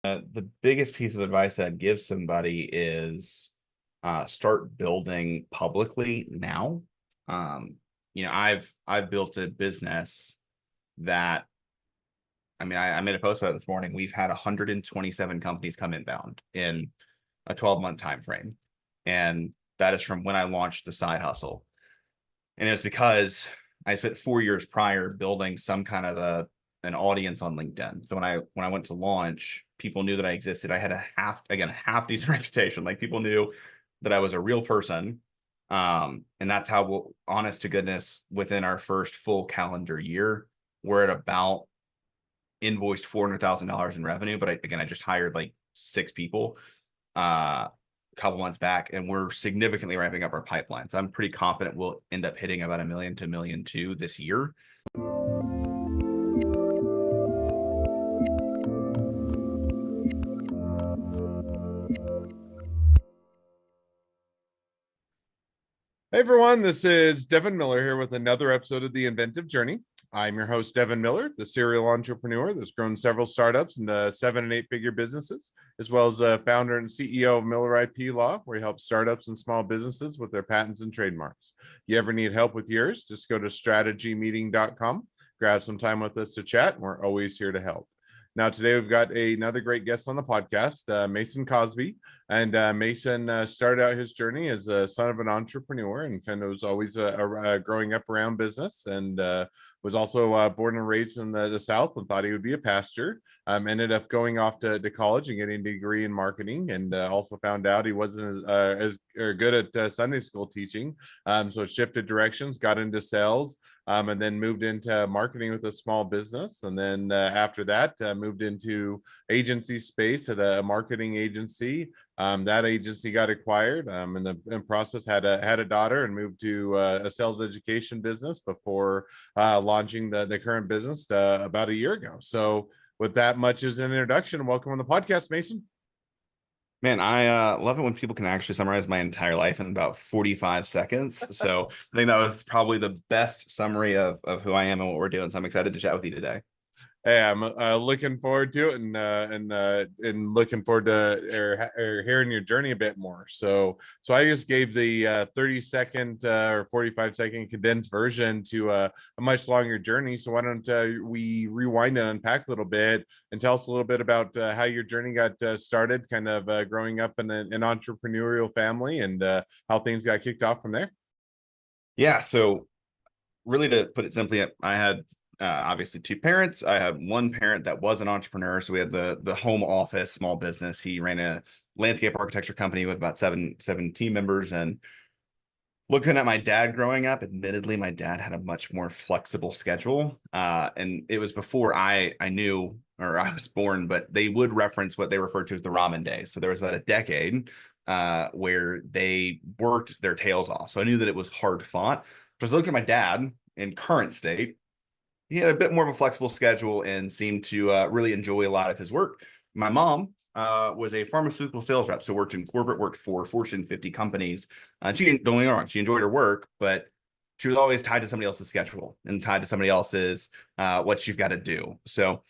The biggest piece of advice I'd give somebody is start building publicly now. Um, I've built a business that I made a post about it this morning. We've had 127 companies come inbound in a 12-month time frame. And that is from when I launched the side hustle. And it was because I spent 4 years prior building some kind of an audience on LinkedIn. So when I went to launch, people knew that I existed. I had a half decent reputation. Like people knew that I was a real person. And that's how honest to goodness, within our first full calendar year, we're at about invoiced $400,000 in revenue. But I just hired like 6 people a couple months back, and we're significantly ramping up our pipeline. So I'm pretty confident we'll end up hitting about 1 million to 1.2 million this year. Hey everyone, this is Devin Miller here with another episode of The Inventive Journey. I'm your host, Devin Miller, the serial entrepreneur that's grown several startups into 7- and 8-figure businesses, as well as a founder and CEO of Miller IP Law, where he helps startups and small businesses with their patents and trademarks. If you ever need help with yours, just go to strategymeeting.com, grab some time with us to chat, and we're always here to help. Now, today we've got another great guest on the podcast, Mason Cosby. And Mason started out his journey as a son of an entrepreneur and kind of was always growing up around business, and was also born and raised in the South and thought he would be a pastor. Ended up going off to college and getting a degree in marketing, and also found out he wasn't as good at Sunday school teaching. So shifted directions, got into sales, and then moved into marketing with a small business. And then after that, moved into agency space at a marketing agency. That agency got acquired, in the process had a daughter and moved to a sales education business before launching the current business about a year ago. So with that much as an introduction, welcome on the podcast, Mason. Man, I love it when people can actually summarize my entire life in about 45 seconds. So I think that was probably the best summary of who I am and what we're doing. So I'm excited to chat with you today. Hey, I'm looking forward to it, and looking forward to or hearing your journey a bit more. So I just gave the 30-second or 45-second condensed version to a much longer journey. So why don't we rewind and unpack a little bit and tell us a little bit about how your journey got started, kind of growing up in an entrepreneurial family, and how things got kicked off from there. Yeah. So really, to put it simply, I had obviously 2 parents. I had one parent that was an entrepreneur. So we had the home office, small business. He ran a landscape architecture company with about seven team members. And looking at my dad growing up, admittedly, my dad had a much more flexible schedule. And it was before I knew, or I was born, but they would reference what they referred to as the ramen days. So there was about a decade where they worked their tails off. So I knew that it was hard fought. But as I looked at my dad in current state, he had a bit more of a flexible schedule and seemed to really enjoy a lot of his work. My mom was a pharmaceutical sales rep, so worked in corporate, worked for Fortune 50 companies. She didn't, don't get me wrong, she enjoyed her work, but she was always tied to somebody else's schedule and tied to somebody else's what you've got to do. So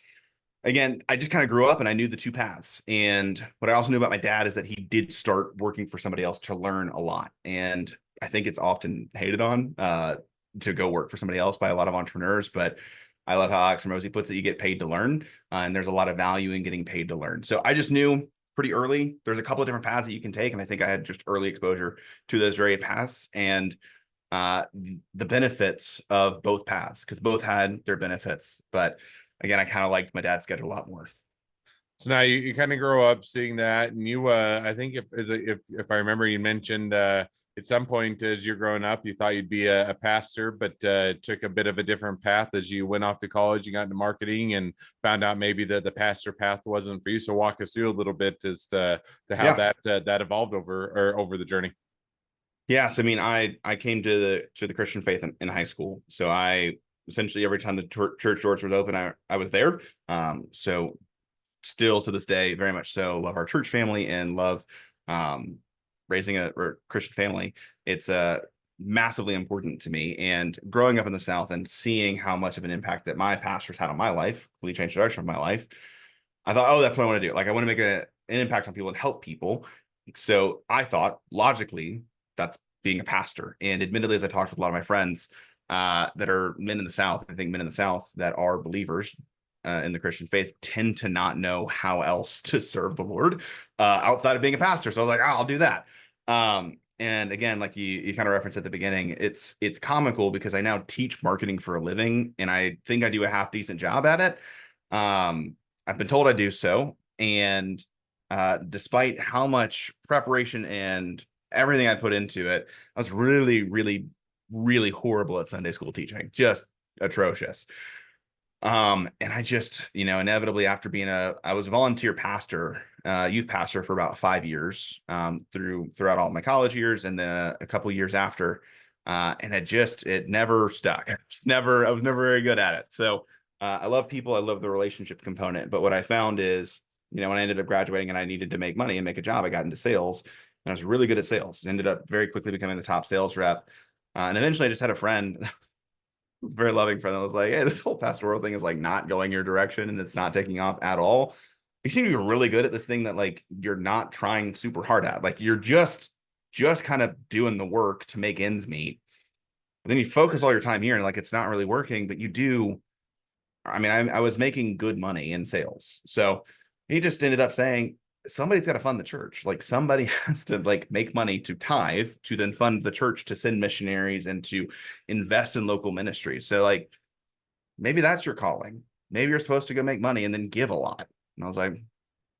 again, I just kind of grew up and I knew the 2 paths. And what I also knew about my dad is that he did start working for somebody else to learn a lot. And I think it's often hated on to go work for somebody else by a lot of entrepreneurs. But I love how Alex Ramosi puts it, you get paid to learn. And there's a lot of value in getting paid to learn. So I just knew pretty early, there's a couple of different paths that you can take. And I think I had just early exposure to those very paths and the benefits of both paths, because both had their benefits. But again, I kind of liked my dad's schedule a lot more. So now you kind of grow up seeing that, and you I think if I remember, you mentioned at some point as you're growing up, you thought you'd be a pastor, but took a bit of a different path as you went off to college and got into marketing and found out maybe the pastor path wasn't for you. So walk us through a little bit as to how that evolved over the journey. Yeah, so I mean, I came to the Christian faith in high school. So I essentially every time the church doors was open, I was there. So still to this day, very much so, love our church family and love raising a Christian family. It's massively important to me. And growing up in the South and seeing how much of an impact that my pastors had on my life really changed the direction of my life. I thought, oh, that's what I want to do. Like I want to make an impact on people and help people. So I thought logically that's being a pastor. And admittedly, as I talked with a lot of my friends that are men in the South, I think men in the South that are believers in the Christian faith tend to not know how else to serve the Lord outside of being a pastor. So I was like, oh, I'll do that. And again, like you kind of referenced at the beginning, it's comical because I now teach marketing for a living, and I think I do a half decent job at it. I've been told I do so, and despite how much preparation and everything I put into it, I was really, really, really horrible at Sunday school teaching, just atrocious. And I just, inevitably after I was a volunteer pastor, youth pastor for about 5 years, throughout all my college years and then a couple years after. And it never stuck. I was never very good at it. So, I love people. I love the relationship component. But what I found is, when I ended up graduating and I needed to make money and make a job, I got into sales and I was really good at sales. Ended up very quickly becoming the top sales rep. And eventually I just had a friend very loving friend that was like, hey, this whole pastoral thing is like not going your direction and it's not taking off at all. You seem to be really good at this thing that like you're not trying super hard at. Like you're just kind of doing the work to make ends meet. And then you focus all your time here and like it's not really working, but you do. I mean, I was making good money in sales. So he just ended up saying, somebody's got to fund the church. Like somebody has to like make money to tithe to then fund the church to send missionaries and to invest in local ministries. So like maybe that's your calling. Maybe you're supposed to go make money and then give a lot. And I was like,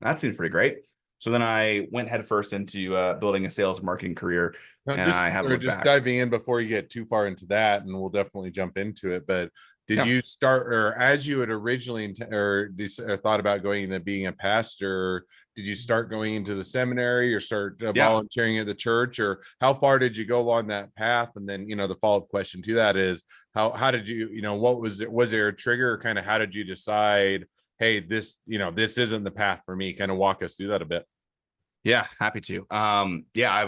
that seems pretty great. So then I went headfirst into building a sales and marketing career, Now, and I haven't we're looked just back. diving in before you get too far into that, and we'll definitely jump into it. But did Yeah. you start, or as you had originally thought about going into being a pastor, did you start going into the seminary or start Yeah. volunteering at the church, or how far did you go along that path? And then, the follow-up question to that is how did you, what was it? Was there a trigger? Or kind of how did you decide, hey, this isn't the path for me? Kind of walk us through that a bit. Yeah, happy to. Yeah, I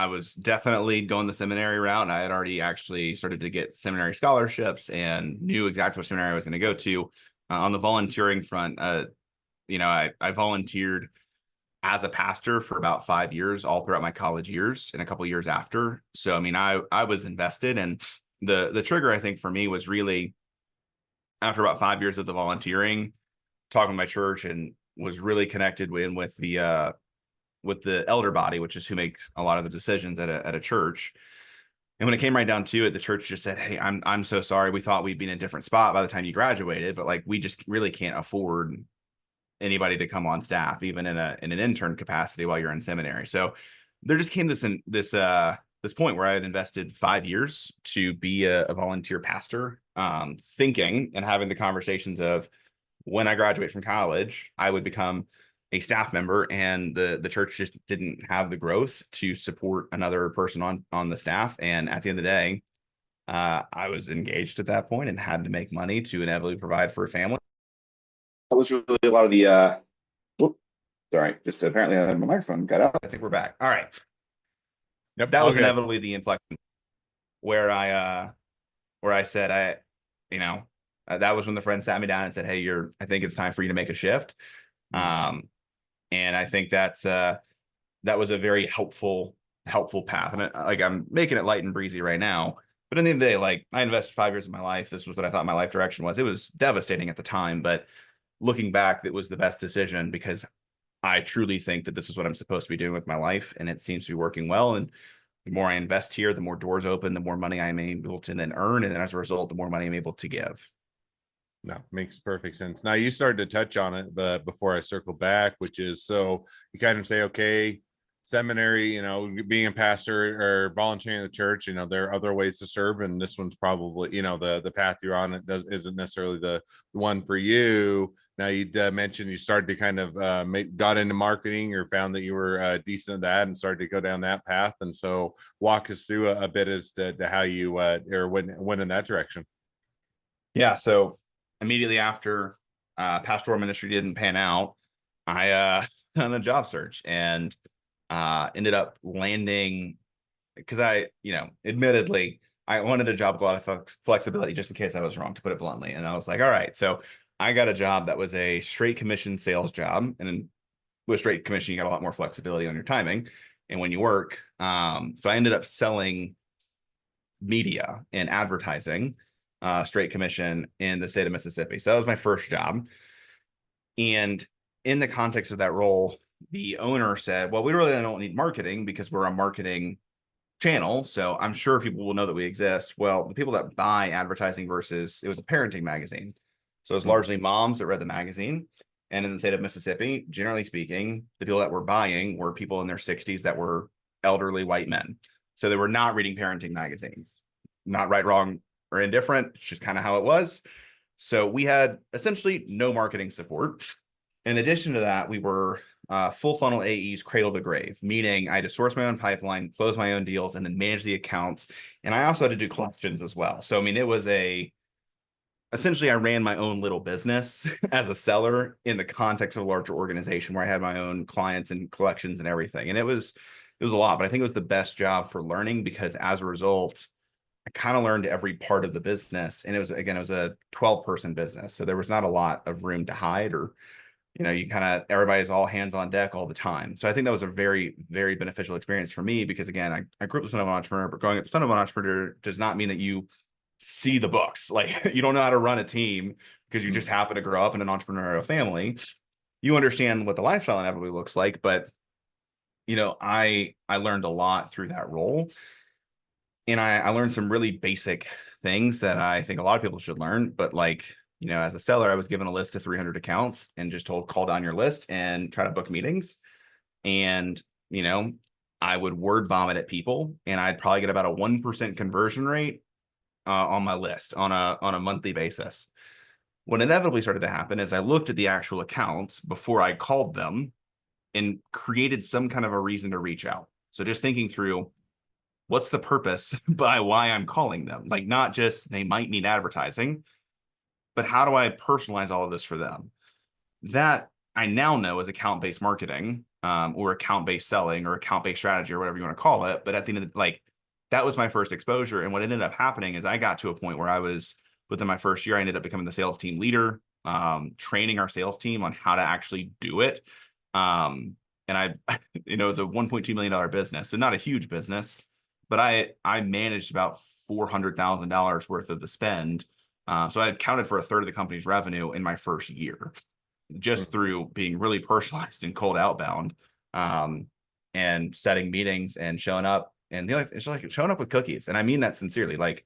was definitely going the seminary route. And I had already actually started to get seminary scholarships and knew exactly what seminary I was going to go to. On the volunteering front, I volunteered as a pastor for about 5 years, all throughout my college years and a couple years after. So, I mean, I was invested, and the trigger I think for me was really after about 5 years of the volunteering, talking to my church, and was really connected with the elder body, which is who makes a lot of the decisions at a church. And when it came right down to it, the church just said, "Hey, I'm so sorry. We thought we'd be in a different spot by the time you graduated, but like we just really can't afford anybody to come on staff, even in an intern capacity while you're in seminary." So there just came this point where I had invested 5 years to be a volunteer pastor, thinking and having the conversations of when I graduate from college, I would become a staff member, and the church just didn't have the growth to support another person on the staff. And at the end of the day, I was engaged at that point and had to make money to inevitably provide for a family. That was really a lot of the whoop, sorry, just apparently my microphone got out. I think we're back. All right. Yep, That all was good. inevitably the inflection where I said you know, that was when the friend sat me down and said, "Hey, I think it's time for you to make a shift." Um, and I think that was a very helpful path. And like I'm making it light and breezy right now, but in the end of the day, like I invested 5 years of my life. This was what I thought my life direction was. It was devastating at the time, but looking back, it was the best decision because I truly think that this is what I'm supposed to be doing with my life, and it seems to be working well. And the more I invest here, the more doors open, the more money I'm able to then earn, and then as a result, the more money I'm able to give. No, makes perfect sense. Now you started to touch on it, but before I circle back, which is so you kind of say, okay, seminary, being a pastor or volunteering in the church, there are other ways to serve, and this one's probably, the path you're on isn't necessarily the one for you. Now you mentioned you started to kind of got into marketing or found that you were decent at that and started to go down that path. And so walk us through a bit as to how you or went in that direction. Yeah. So immediately after pastoral ministry didn't pan out, I on a job search and ended up landing because admittedly, I wanted a job with a lot of flexibility just in case I was wrong, to put it bluntly. And I was like, all right. So I got a job that was a straight commission sales job. And then with straight commission, you got a lot more flexibility on your timing and when you work. So I ended up selling media and advertising, straight commission in the state of Mississippi. So that was my first job. And in the context of that role, the owner said, well, we really don't need marketing because we're a marketing channel. So I'm sure people will know that we exist. Well, the people that buy advertising versus it was a parenting magazine. So it's Mm. largely moms that read the magazine. And in the state of Mississippi, generally speaking, the people that were buying were people in their 60s that were elderly white men. So they were not reading parenting magazines. Not right, wrong, or indifferent. It's just kind of how it was. So we had essentially no marketing support. In addition to that, we were full funnel AEs cradle to grave, meaning I had to source my own pipeline, close my own deals, and then manage the accounts. And I also had to do collections as well. So, I mean, it was essentially I ran my own little business as a seller in the context of a larger organization where I had my own clients and collections and everything. And it was a lot, but I think it was the best job for learning because as a result, I kind of learned every part of the business. And it was a 12-person business. So there was not a lot of room to hide or you kind of everybody's all hands on deck all the time. So I think that was a very, very beneficial experience for me because again, I grew up the son of an entrepreneur, but growing up the son of an entrepreneur does not mean that you see the books. Like you don't know how to run a team because you Mm. just happen to grow up in an entrepreneurial family. You understand what the lifestyle inevitably looks like, but I learned a lot through that role. And I learned some really basic things that I think a lot of people should learn. But like, as a seller, I was given a list of 300 accounts and just told, call down your list and try to book meetings. And, you know, I would word vomit at people and I'd probably get about a 1% conversion rate on my list on a monthly basis. What inevitably started to happen is I looked at the actual accounts before I called them and created some kind of a reason to reach out. So just thinking through what's the purpose by why I'm calling them? Like not just they might need advertising, but how do I personalize all of this for them? That I now know is account-based marketing, or account-based selling or account-based strategy or whatever you want to call it. But at the end of like that was my first exposure. And what ended up happening is I got to a point where I was within my first year, I ended up becoming the sales team leader, training our sales team on how to actually do it. And it was a $1.2 million business, so not a huge business, but I managed about $400,000 worth of the spend. So I accounted for a third of the company's revenue in my first year, Mm. just through being really personalized and cold outbound, um, and setting meetings and showing up. And it's like showing up with cookies, and I mean that sincerely. Like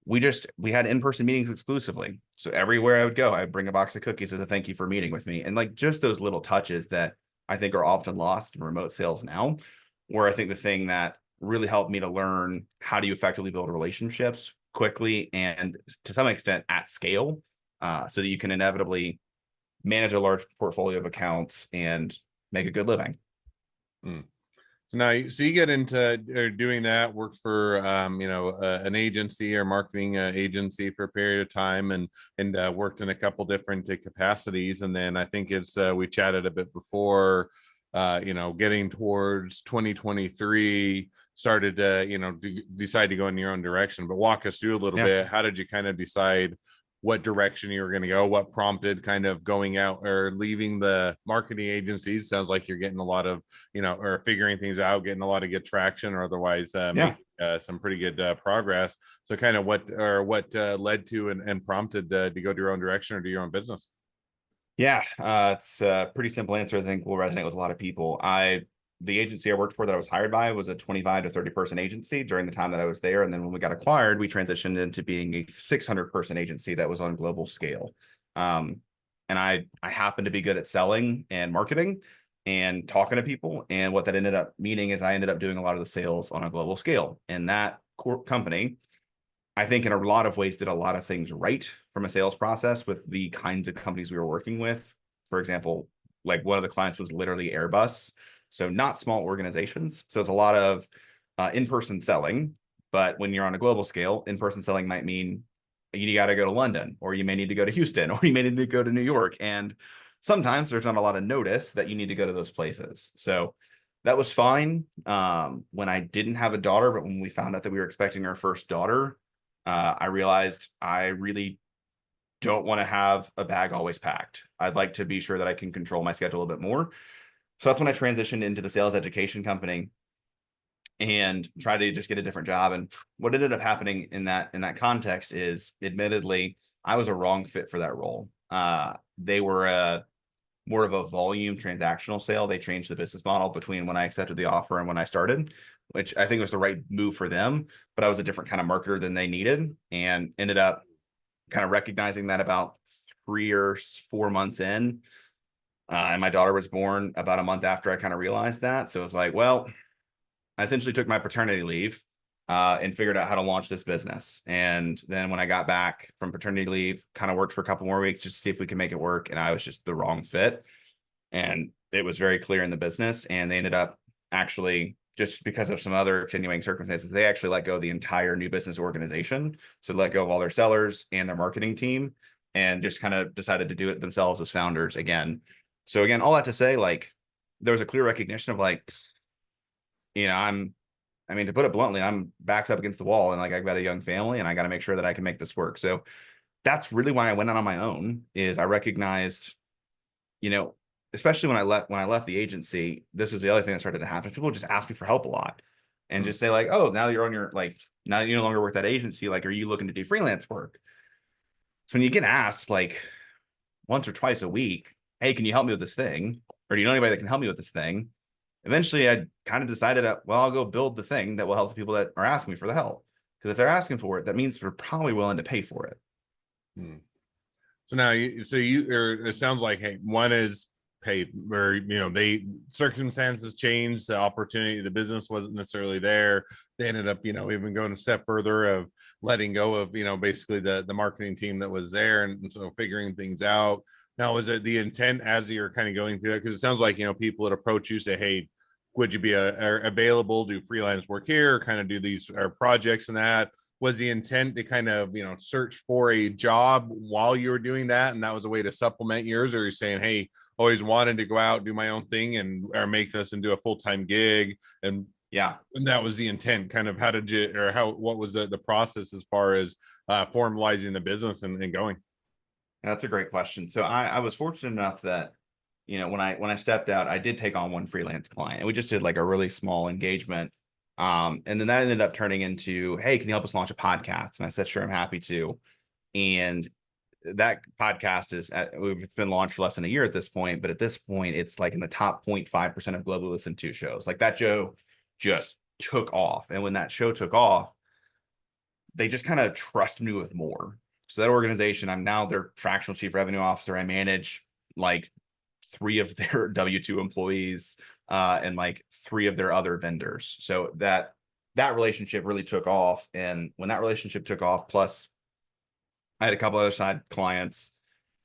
we had in-person meetings exclusively. So everywhere I would go, I'd bring a box of cookies as a thank you for meeting with me. And like just those little touches that I think are often lost in remote sales now, where I think the thing that really helped me to learn how do you effectively build relationships quickly and to some extent at scale, so that you can inevitably manage a large portfolio of accounts and make a good living. Mm. So you get into doing that, worked for an agency or marketing agency for a period of time, and worked in a couple different capacities. And then I think it's we chatted a bit before, getting towards 2023, started to decide to go in your own direction. But walk us through a little Yeah. bit. How did you kind of decide what direction you were going to go? What prompted kind of going out or leaving the marketing agencies? Sounds like you're getting a lot of, or figuring things out, getting a lot of good traction, or otherwise Yeah. making some pretty good progress. So kind of what led to and prompted to go to your own direction or do your own business? Yeah, it's a pretty simple answer. I think will resonate with a lot of people. The agency I worked for that I was hired by was a 25 to 30 person agency during the time that I was there. And then when we got acquired, we transitioned into being a 600 person agency that was on global scale. And I happened to be good at selling and marketing and talking to people. And what that ended up meaning is I ended up doing a lot of the sales on a global scale. And that company, I think in a lot of ways did a lot of things right from a sales process with the kinds of companies we were working with. For example, like one of the clients was literally Airbus. So not small organizations. So it's a lot of in-person selling. But when you're on a global scale, in-person selling might mean you got to go to London, or you may need to go to Houston, or you may need to go to New York. And sometimes there's not a lot of notice that you need to go to those places. So that was fine when I didn't have a daughter. But when we found out that we were expecting our first daughter, I realized I really don't want to have a bag always packed. I'd like to be sure that I can control my schedule a bit more. So that's when I transitioned into the sales education company and tried to just get a different job. And what ended up happening in that context is, admittedly, I was a wrong fit for that role. They were more of a volume transactional sale. They changed the business model between when I accepted the offer and when I started, which I think was the right move for them. But I was a different kind of marketer than they needed, and ended up kind of recognizing that about 3 or 4 months in. And my daughter was born about a month after I kind of realized that. So it was like, well, I essentially took my paternity leave and figured out how to launch this business. And then when I got back from paternity leave, kind of worked for a couple more weeks just to see if we could make it work. And I was just the wrong fit. And it was very clear in the business. And they ended up actually, just because of some other extenuating circumstances, they actually let go of the entire new business organization. So let go of all their sellers and their marketing team, and just kind of decided to do it themselves as founders again. So again, all that to say, like, there was a clear recognition of like, I mean, to put it bluntly, I'm backs up against the wall, and like I've got a young family and I got to make sure that I can make this work. So that's really why I went out on my own. Is I recognized, you know, especially when I left the agency, this is the other thing that started to happen. People just ask me for help a lot, and Hmm. just say like, "Oh, now that you're on your like now that you no longer work that agency, like, are you looking to do freelance work?" So when you get asked like once or twice a week, "Hey, can you help me with this thing?" or "Do you know anybody that can help me with this thing?" Eventually, I kind of decided that, well, I'll go build the thing that will help the people that are asking me for the help. Because if they're asking for it, that means they're probably willing to pay for it. Hmm. So now or it sounds like, hey, one is paid, where they circumstances changed, the opportunity, the business wasn't necessarily there. They ended up, even going a step further of letting go of, basically the marketing team that was there, and so figuring things out. Now, is it the intent as you're kind of going through it? Because it sounds like, people that approach you say, hey, would you be available, do freelance work here, kind of do these projects and that? Was the intent to kind of search for a job while you were doing that, and that was a way to supplement yours? Or you're saying, hey, always wanted to go out, do my own thing, and or make this into a full-time gig, and Yeah, that was the intent? Kind of how did you, or how, what was the process as far as formalizing the business and going? that's a great question. So I was fortunate enough that, when I stepped out, I did take on one freelance client, and we just did like a really small engagement. And then that ended up turning into, "Hey, can you help us launch a podcast?" And I said, "Sure, I'm happy to." And that podcast it's been launched for less than a year at this point, but at this point, it's like in the top 0.5% of globally listened to shows. Like, that show just took off. And when that show took off, they just kind of trust me with more. So that organization, I'm now their fractional chief revenue officer. I manage like three of their W-2 employees, and like three of their other vendors. So that relationship really took off. And when that relationship took off, plus I had a couple other side clients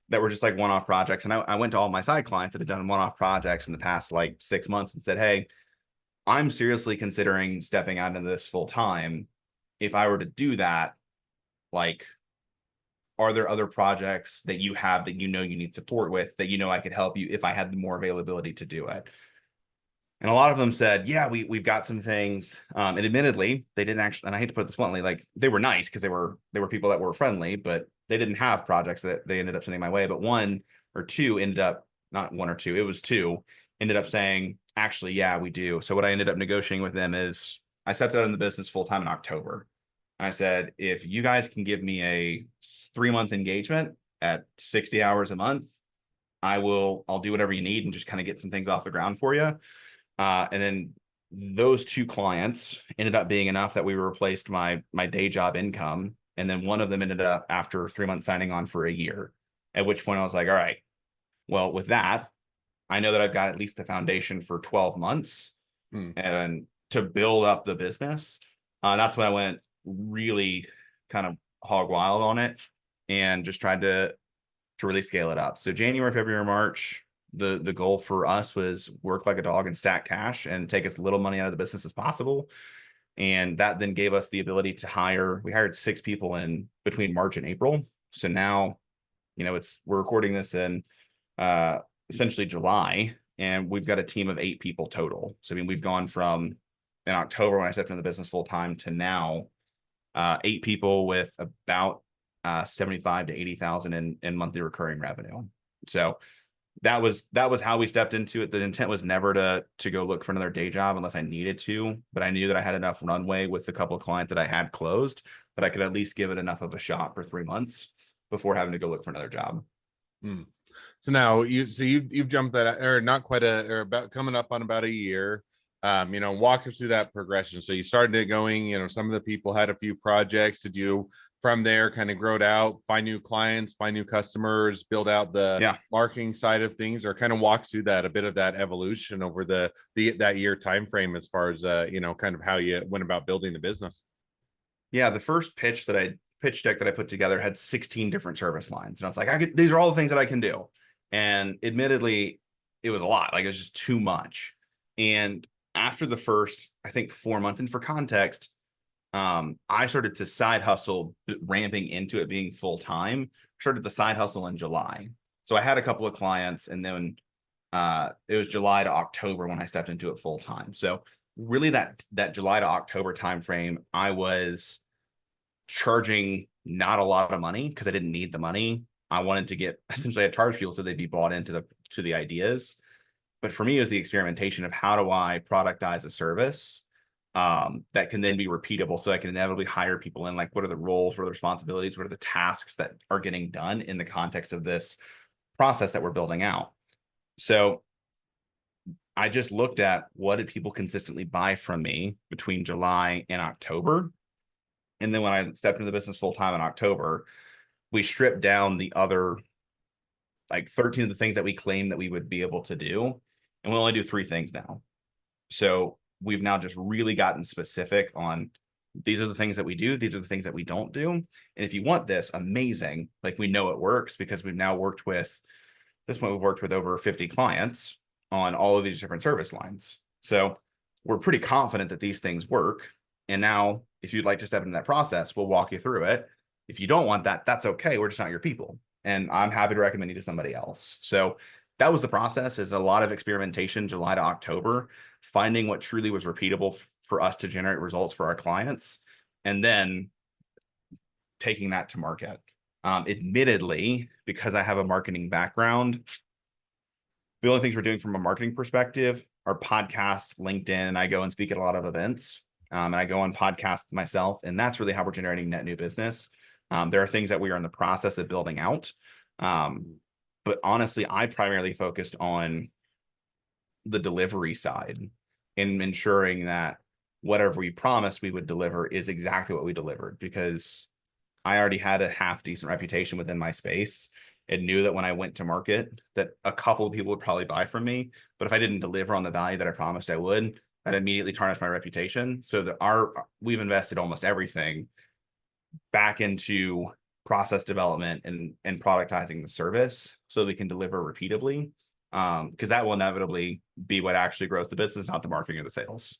that were just like one-off projects. And I went to all my side clients that had done one-off projects in the past like 6 months and said, "Hey, I'm seriously considering stepping out into this full time. If I were to do that, like, are there other projects that you have that you need support with, that I could help you if I had the more availability to do it?" And a lot of them said, "Yeah, we've got some things." And admittedly, they didn't actually, and I hate to put this bluntly, like, they were nice because they were people that were friendly, but they didn't have projects that they ended up sending my way. But one or two ended up, not one or two, it was two, ended up saying, "Actually, yeah, we do." So what I ended up negotiating with them is, I stepped out in the business full time in October. I said, "If you guys can give me a 3-month engagement at 60 hours a month, I'll do whatever you need and just kind of get some things off the ground for you." And then those two clients ended up being enough that we replaced my day job income. And then one of them ended up, after 3 months, signing on for a year. At which point I was like, "All right, well, with that, I know that I've got at least the foundation for 12 months Hmm. and to build up the business." That's when I went really kind of hog wild on it, and just tried to really scale it up. So January, February, March, the goal for us was work like a dog and stack cash and take as little money out of the business as possible. And that then gave us the ability to we hired 6 people in between March and April. So now, we're recording this in uh essentially July, and we've got a team of 8 people total. So I mean, we've gone from in October when I stepped into the business full time to now 8 people with about 75 to 80,000 in monthly recurring revenue. So that was how we stepped into it. The intent was never to go look for another day job unless I needed to, but I knew that I had enough runway with the couple of clients that I had closed that I could at least give it enough of a shot for 3 months before having to go look for another job. Hmm. So now you've jumped that, or not quite or about coming up on about a year. Walk us through that progression. So you started it going, some of the people had a few projects. Did you from there kind of grow it out, find new clients, find new customers, build out the Yeah. marketing side of things, or kind of walk through that a bit of that evolution over that year time frame as far as kind of how you went about building the business? Yeah, the first pitch deck that I put together had 16 different service lines. And I was like, these are all the things that I can do. And admittedly, it was a lot. Like, it was just too much. And after the first, I think, 4 months, and for context, I started to side hustle, ramping into it being full time. Started the side hustle in July. So I had a couple of clients, and then it was July to October when I stepped into it full time. So really, that July to October timeframe, I was charging not a lot of money because I didn't need the money. I wanted to get essentially a charge people so they'd be bought into the ideas. But for me, it was the experimentation of how do I productize a service that can then be repeatable so I can inevitably hire people in. Like, what are the roles, what are the responsibilities, what are the tasks that are getting done in the context of this process that we're building out. So I just looked at what did people consistently buy from me between July and October. And then when I stepped into the business full time in October, we stripped down the other like 13 of the things that we claimed that we would be able to do. And we only do 3 things now. So we've now just really gotten specific on these are the things that we do. These are the things that we don't do. And if you want this, amazing. Like, we know it works because we've now worked with, at this point, we've worked with over 50 clients on all of these different service lines. So we're pretty confident that these things work. And now, if you'd like to step into that process, we'll walk you through it. If you don't want that, that's okay. We're just not your people. And I'm happy to recommend you to somebody else. So that was the process, is a lot of experimentation, July to October, finding what truly was repeatable for us to generate results for our clients, and then taking that to market. Admittedly, because I have a marketing background, the only things we're doing from a marketing perspective are podcasts, LinkedIn, and I go and speak at a lot of events. And I go on podcasts myself, and that's really how we're generating net new business. There are things that we are in the process of building out. But honestly, I primarily focused on the delivery side and ensuring that whatever we promised we would deliver is exactly what we delivered, because I already had a half decent reputation within my space and knew that when I went to market that a couple of people would probably buy from me. But if I didn't deliver on the value that I promised I would, that immediately tarnished my reputation. So we've invested almost everything back into process development and productizing the service so that we can deliver repeatably. Because that will inevitably be what actually grows the business, not the marketing or the sales.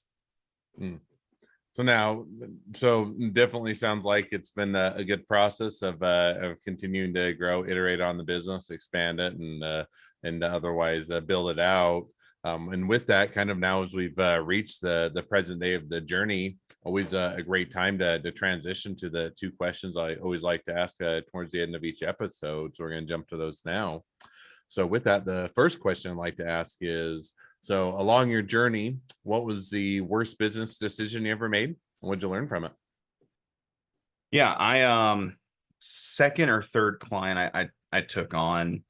So definitely sounds like it's been a good process of continuing to grow, iterate on the business, expand it, and otherwise build it out. And with that, kind of now as we've reached the present day of the journey, always a great time to transition to the 2 questions I always like to ask towards the end of each episode. So we're going to jump to those now. So with that, the first question I'd like to ask is, so along your journey, what was the worst business decision you ever made? And what'd you learn from it? Yeah, I second or third client I took on,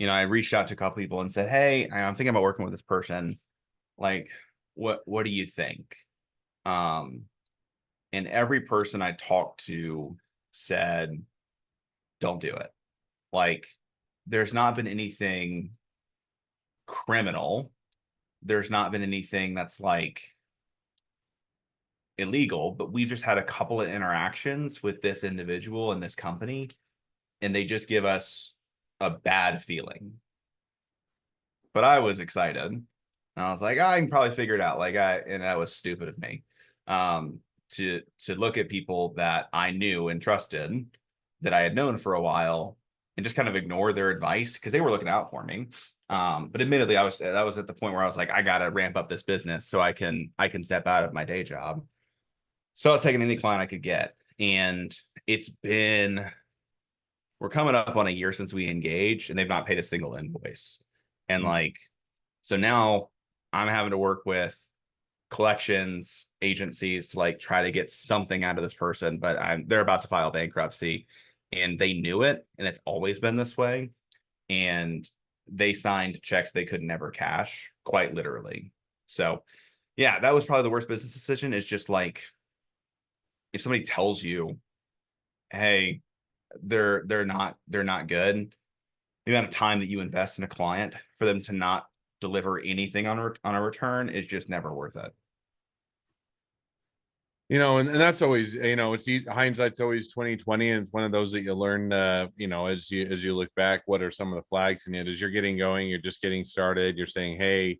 I reached out to a couple people and said, "Hey, I'm thinking about working with this person. Like, what do you think?" Um, and every person I talked to said, "Don't do it." Like, there's not been anything criminal. There's not been anything that's like illegal, but we've just had a couple of interactions with this individual and this company, and they just give us a bad feeling. But I was excited. And I was like, I can probably figure it out. And that was stupid of me. To look at people that I knew and trusted, that I had known for a while, and just kind of ignore their advice because they were looking out for me. But admittedly, that was at the point where I was like, I gotta ramp up this business so I can step out of my day job. So I was taking any client I could get. And it's been we're coming up on a year since we engaged, and they've not paid a single invoice. And Mm. like, so now I'm having to work with collections agencies to like try to get something out of this person, but they're about to file bankruptcy, and they knew it, and it's always been this way. And they signed checks they could never cash, quite literally. So yeah, that was probably the worst business decision. Is just like, if somebody tells you, hey, they're not good, the amount of time that you invest in a client for them to not deliver anything on a return is just never worth it. And that's always, it's easy, hindsight's always 2020, and it's one of those that you learn, as you look back, what are some of the flags in it as you're getting going, you're just getting started, you're saying, hey,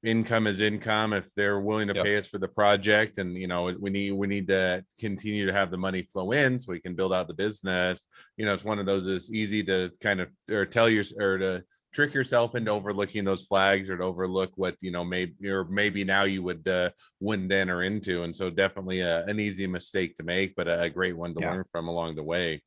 income is income. If they're willing to Yep. pay us for the project, and we need to continue to have the money flow in so we can build out the business. It's one of those that's easy to kind of, or tell your, or to trick yourself into overlooking those flags, or to overlook what maybe now you wouldn't enter into. And so definitely an easy mistake to make, but a great one to Yeah. learn from along the way.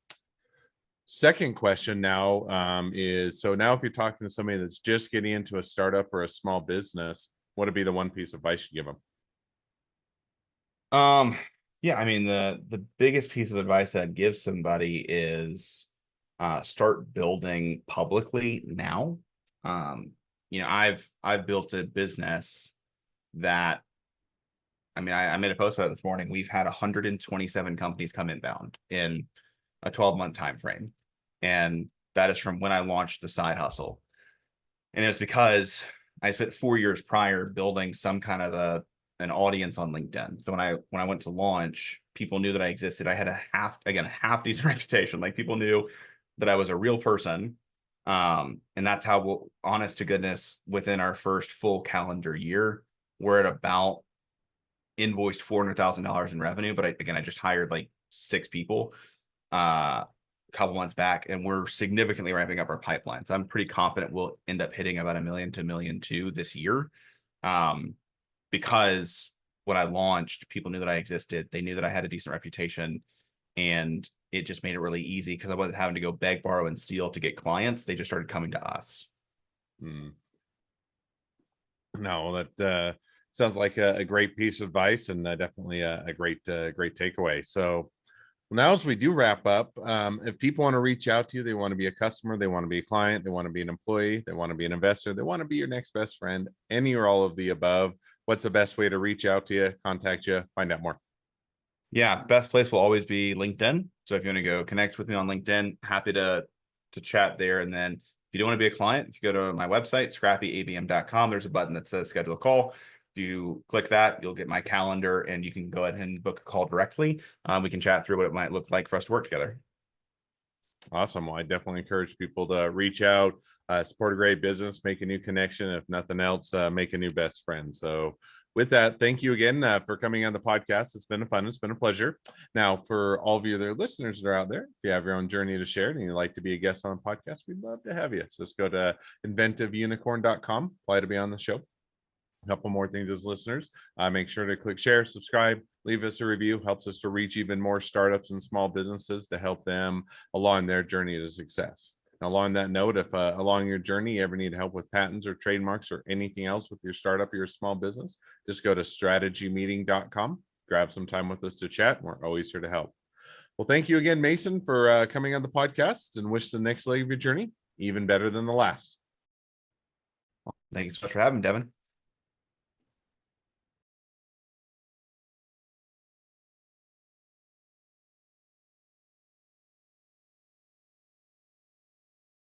Second question now, is, so now if you're talking to somebody that's just getting into a startup or a small business, what would be the one piece of advice you give them? Yeah, I mean, the biggest piece of advice I'd give somebody is start building publicly now. Um, I've built a business that, I mean, I made a post about it this morning. We've had 127 companies come inbound in a 12-month time frame. And that is from when I launched the side hustle. And it was because I spent 4 years prior building some kind of an audience on LinkedIn. So when I went to launch, people knew that I existed. I had a half decent reputation. Like, people knew that I was a real person. And that's how honest to goodness, within our first full calendar year, we're at about invoiced $400,000 in revenue. But I just hired like 6 people a couple months back, and we're significantly ramping up our pipeline. So I'm pretty confident we'll end up hitting about $1 million to $1.2 million this year. Um, because when I launched, people knew that I existed. They knew that I had a decent reputation, and it just made it really easy because I wasn't having to go beg, borrow, and steal to get clients. They just started coming to us. Hmm. No, that sounds like a great piece of advice, and definitely a great takeaway. So now, as we do wrap up, if people want to reach out to you, they want to be a customer, they want to be a client, they want to be an employee, they want to be an investor, they want to be your next best friend, any or all of the above, what's the best way to reach out to you, contact you, find out more? Yeah, best place will always be LinkedIn. So if you want to go connect with me on LinkedIn, happy to chat there. And then if you don't want to be a client, if you go to my website, scrappyabm.com, there's a button that says schedule a call. If you click that, you'll get my calendar, and you can go ahead and book a call directly. We can chat through what it might look like for us to work together. Awesome. Well, I definitely encourage people to reach out, support a great business, make a new connection. If nothing else, make a new best friend. So, with that, thank you again for coming on the podcast. It's been fun. It's been a pleasure. Now, for all of you other listeners that are out there, if you have your own journey to share and you'd like to be a guest on the podcast, we'd love to have you. So, just go to inventiveunicorn.com, apply to be on the show. A couple more things as listeners. Make sure to click share, subscribe, leave us a review. Helps us to reach even more startups and small businesses to help them along their journey to success. Now, along that note, if along your journey you ever need help with patents or trademarks or anything else with your startup or your small business, just go to strategymeeting.com, grab some time with us to chat. We're always here to help. Well, thank you again, Mason, for coming on the podcast, and wish the next leg of your journey even better than the last. Thanks so much for having me, Devin.